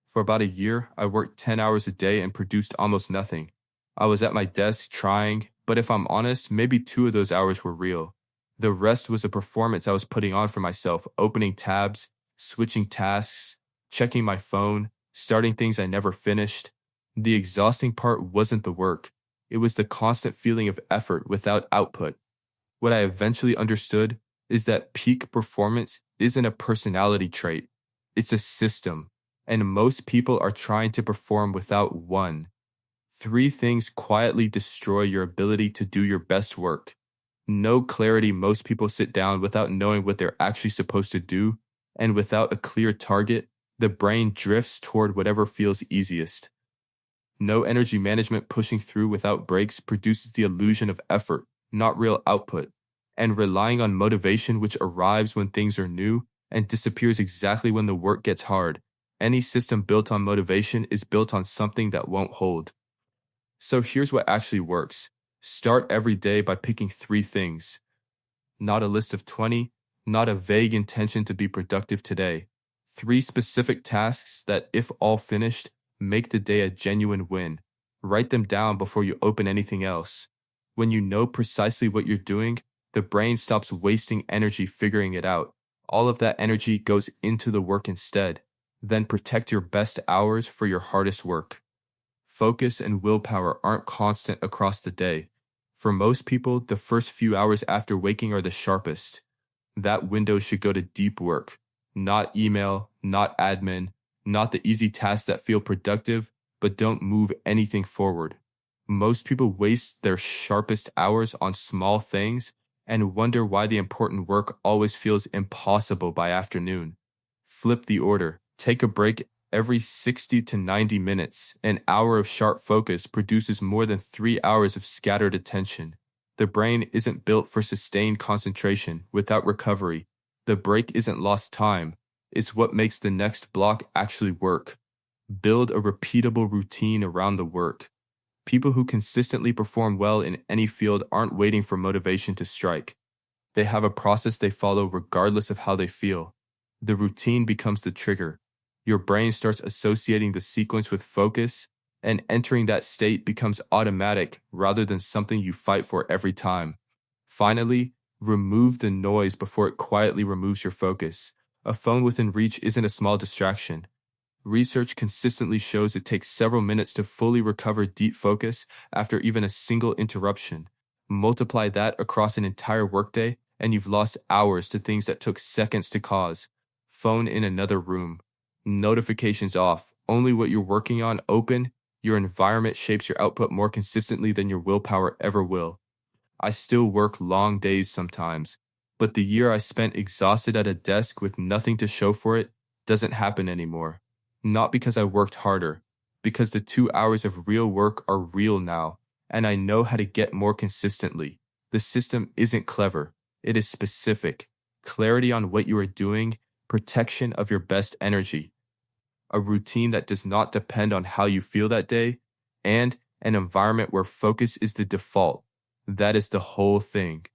For about a year, I worked 10 hours a day and produced almost nothing. I was at my desk trying, but if I'm honest, maybe 2 of those hours were real. The rest was a performance I was putting on for myself, opening tabs, switching tasks, checking my phone, starting things I never finished. The exhausting part wasn't the work. It was the constant feeling of effort without output. What I eventually understood is that peak performance isn't a personality trait, it's a system, and most people are trying to perform without one. Three things quietly destroy your ability to do your best work. No clarity. Most people sit down without knowing what they're actually supposed to do, and without a clear target, the brain drifts toward whatever feels easiest. No energy management. Pushing through without breaks produces the illusion of effort, not real output. And relying on motivation, which arrives when things are new and disappears exactly when the work gets hard. Any system built on motivation is built on something that won't hold. So here's what actually works. Start every day by picking three things. Not a list of 20, not a vague intention to be productive today. Three specific tasks that, if all finished, make the day a genuine win. Write them down before you open anything else. When you know precisely what you're doing, the brain stops wasting energy figuring it out. All of that energy goes into the work instead. Then protect your best hours for your hardest work. Focus and willpower aren't constant across the day. For most people, the first few hours after waking are the sharpest. That window should go to deep work, not email, not admin, not the easy tasks that feel productive but don't move anything forward. Most people waste their sharpest hours on small things and wonder why the important work always feels impossible by afternoon. Flip the order. Take a break every 60 to 90 minutes. An hour of sharp focus produces more than 3 hours of scattered attention. The brain isn't built for sustained concentration without recovery. The break isn't lost time. It's what makes the next block actually work. Build a repeatable routine around the work. People who consistently perform well in any field aren't waiting for motivation to strike. They have a process they follow regardless of how they feel. The routine becomes the trigger. Your brain starts associating the sequence with focus, and entering that state becomes automatic rather than something you fight for every time. Finally, remove the noise before it quietly removes your focus. A phone within reach isn't a small distraction. Research consistently shows it takes several minutes to fully recover deep focus after even a single interruption. Multiply that across an entire workday, and you've lost hours to things that took seconds to cause. Phone in another room. Notifications off. Only what you're working on open. Your environment shapes your output more consistently than your willpower ever will. I still work long days sometimes, but the year I spent exhausted at a desk with nothing to show for it doesn't happen anymore. Not because I worked harder, because the 2 hours of real work are real now, and I know how to get more consistently. The system isn't clever, it is specific. Clarity on what you are doing, protection of your best energy. A routine that does not depend on how you feel that day, and an environment where focus is the default. That is the whole thing.